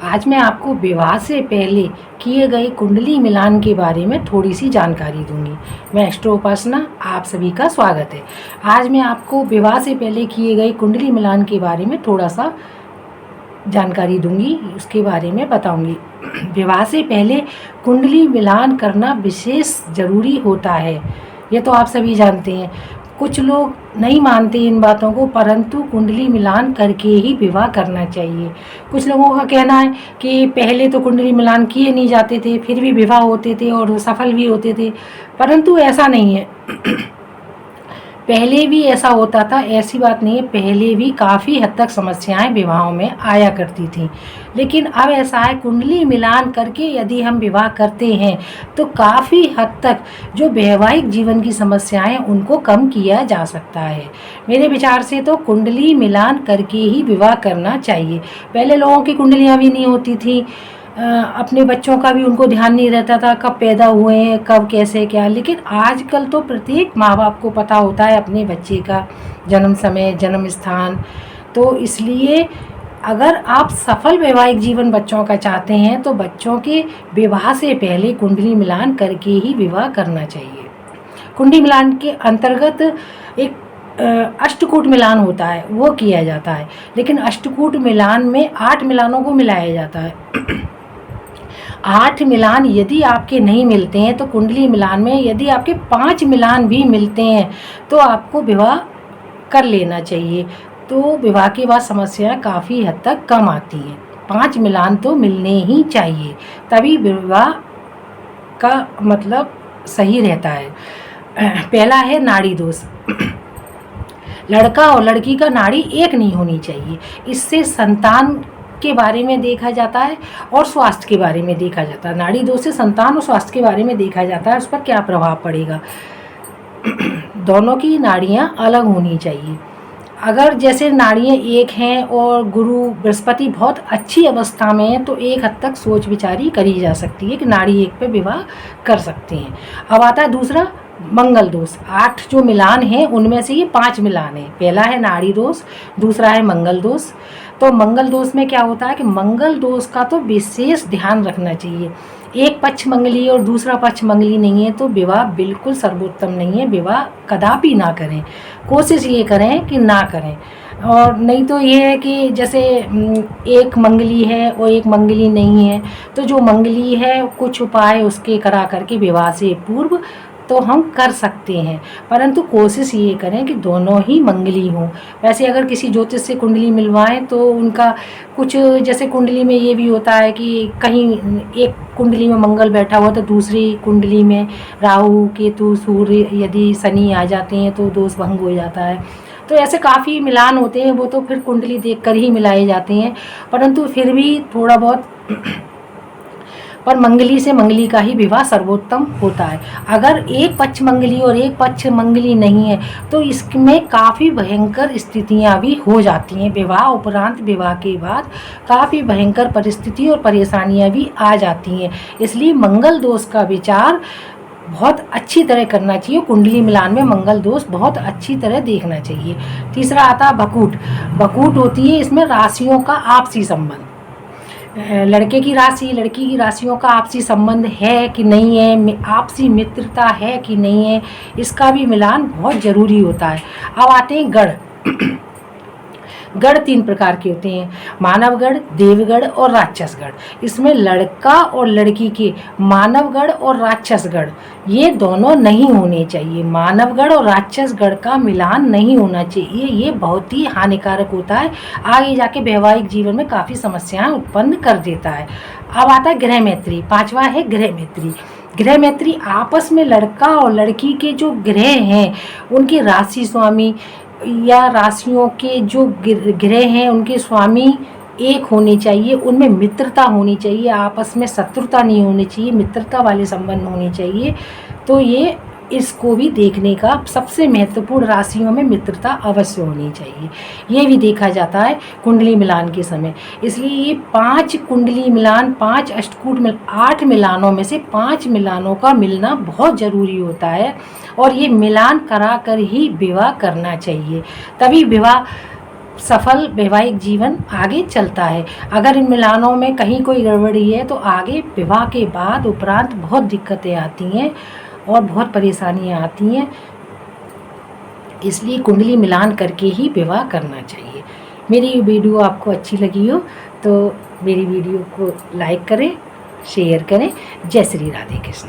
आज मैं आपको विवाह से पहले किए गए कुंडली मिलान के बारे में थोड़ी सी जानकारी दूंगी। मैं एस्ट्रो उपासना, आप सभी का स्वागत है। आज मैं आपको विवाह से पहले किए गए कुंडली मिलान के बारे में थोड़ा सा जानकारी दूंगी, उसके बारे में बताऊंगी। विवाह से पहले कुंडली मिलान करना विशेष ज़रूरी होता है, ये तो आप सभी जानते हैं। कुछ लोग नहीं मानते इन बातों को, परंतु कुंडली मिलान करके ही विवाह करना चाहिए। कुछ लोगों का कहना है कि पहले तो कुंडली मिलान किए नहीं जाते थे, फिर भी विवाह होते थे और सफल भी होते थे, परंतु ऐसा नहीं है। पहले भी ऐसा होता था, ऐसी बात नहीं है। पहले भी काफ़ी हद तक समस्याएं विवाहों में आया करती थी, लेकिन अब ऐसा है, कुंडली मिलान करके यदि हम विवाह करते हैं तो काफ़ी हद तक जो वैवाहिक जीवन की समस्याएं उनको कम किया जा सकता है। मेरे विचार से तो कुंडली मिलान करके ही विवाह करना चाहिए। पहले लोगों की कुंडलियाँ भी नहीं होती थी, अपने बच्चों का भी उनको ध्यान नहीं रहता था, कब पैदा हुए हैं, कब कैसे क्या। लेकिन आजकल तो प्रत्येक माँ बाप को पता होता है अपने बच्चे का जन्म समय, जन्म स्थान। तो इसलिए अगर आप सफल वैवाहिक जीवन बच्चों का चाहते हैं तो बच्चों के विवाह से पहले कुंडली मिलान करके ही विवाह करना चाहिए। कुंडली मिलान के अंतर्गत एक अष्टकूट मिलान होता है, वो किया जाता है। लेकिन अष्टकूट मिलान में 8 मिलानों को मिलाया जाता है। 8 मिलान यदि आपके नहीं मिलते हैं तो कुंडली मिलान में यदि आपके 5 मिलान भी मिलते हैं तो आपको विवाह कर लेना चाहिए। तो विवाह के बाद समस्याएं काफ़ी हद तक कम आती हैं। 5 मिलान तो मिलने ही चाहिए, तभी विवाह का मतलब सही रहता है। पहला है नाड़ी दोष। लड़का और लड़की का नाड़ी एक नहीं होनी चाहिए। इससे संतान के बारे में देखा जाता है और स्वास्थ्य के बारे में देखा जाता है। नाड़ी दोष से संतान और स्वास्थ्य के बारे में देखा जाता है, उस पर क्या प्रभाव पड़ेगा। दोनों की नाड़ियाँ अलग होनी चाहिए। अगर जैसे नाड़ियाँ एक हैं और गुरु बृहस्पति बहुत अच्छी अवस्था में है तो एक हद तक सोच विचारी करी जा सकती है कि नाड़ी एक पे विवाह कर सकते हैं। अब आता है दूसरा, मंगल दोष। 8 जो मिलान हैं उनमें से ये 5 मिलान हैं। पहला है नाड़ी दोष, दूसरा है मंगल दोष। तो मंगल दोष में क्या होता है कि मंगल दोष का तो विशेष ध्यान रखना चाहिए। एक पक्ष मंगली और दूसरा पक्ष मंगली नहीं है तो विवाह बिल्कुल सर्वोत्तम नहीं है। विवाह कदापि ना करें, कोशिश ये करें कि ना करें। और नहीं तो ये है कि जैसे एक मंगली है और एक मंगली नहीं है तो जो मंगली है कुछ उपाय उसके करा करके विवाह से पूर्व तो हम कर सकते हैं, परंतु कोशिश ये करें कि दोनों ही मंगली हों। वैसे अगर किसी ज्योतिष से कुंडली मिलवाएं तो उनका कुछ, जैसे कुंडली में ये भी होता है कि कहीं एक कुंडली में मंगल बैठा हुआ तो दूसरी कुंडली में राहु, केतु, सूर्य, यदि शनि आ जाते हैं तो दोष भंग हो जाता है। तो ऐसे काफ़ी मिलान होते हैं, वो तो फिर कुंडली देखकर ही मिलाए जाते हैं, परंतु फिर भी थोड़ा बहुत पर मंगली से मंगली का ही विवाह सर्वोत्तम होता है। अगर एक पक्ष मंगली और एक पक्ष मंगली नहीं है तो इसमें काफ़ी भयंकर स्थितियां भी हो जाती हैं। विवाह उपरांत, विवाह के बाद काफ़ी भयंकर परिस्थिति और परेशानियां भी आ जाती हैं। इसलिए मंगल दोष का विचार बहुत अच्छी तरह करना चाहिए। कुंडली मिलान में मंगल दोष बहुत अच्छी तरह देखना चाहिए। तीसरा आता है बकूट। बकूट होती है, इसमें राशियों का आपसी संबंध। लड़के की राशि, लड़की की राशियों का आपसी संबंध है कि नहीं है, आपसी मित्रता है कि नहीं है, इसका भी मिलान बहुत ज़रूरी होता है। अब आते हैं गढ़। गढ़ 3 प्रकार के होते हैं, मानवगढ़, देवगढ़ और राक्षसगढ़। इसमें लड़का और लड़की के मानवगढ़ और राक्षसगढ़ ये दोनों नहीं होने चाहिए। मानवगढ़ और राक्षसगढ़ का मिलान नहीं होना चाहिए, ये बहुत ही हानिकारक होता है, आगे जाके वैवाहिक जीवन में काफ़ी समस्याएं उत्पन्न कर देता है। अब आता है ग्रह मैत्री। 5वां है ग्रह मैत्री। ग्रह मैत्री आपस में लड़का और लड़की के जो ग्रह हैं उनके राशि स्वामी या राशियों के जो ग्रह हैं उनके स्वामी एक होने चाहिए, उनमें मित्रता होनी चाहिए, आपस में शत्रुता नहीं होनी चाहिए, मित्रता वाले संबंध होने चाहिए। तो ये इसको भी देखने का सबसे महत्वपूर्ण, राशियों में मित्रता अवश्य होनी चाहिए, ये भी देखा जाता है कुंडली मिलान के समय। इसलिए ये 5 कुंडली मिलान, 5 अष्टकूट मिल 8 मिलानों में से 5 मिलानों का मिलना बहुत ज़रूरी होता है और ये मिलान करा कर ही विवाह करना चाहिए, तभी विवाह सफल वैवाहिक जीवन आगे चलता है। अगर इन मिलानों में कहीं कोई गड़बड़ी है तो आगे विवाह के बाद उपरांत बहुत दिक्कतें आती हैं और बहुत परेशानियां आती हैं। इसलिए कुंडली मिलान करके ही विवाह करना चाहिए। मेरी वीडियो आपको अच्छी लगी हो तो मेरी वीडियो को लाइक करें, शेयर करें। जय श्री राधे कृष्ण।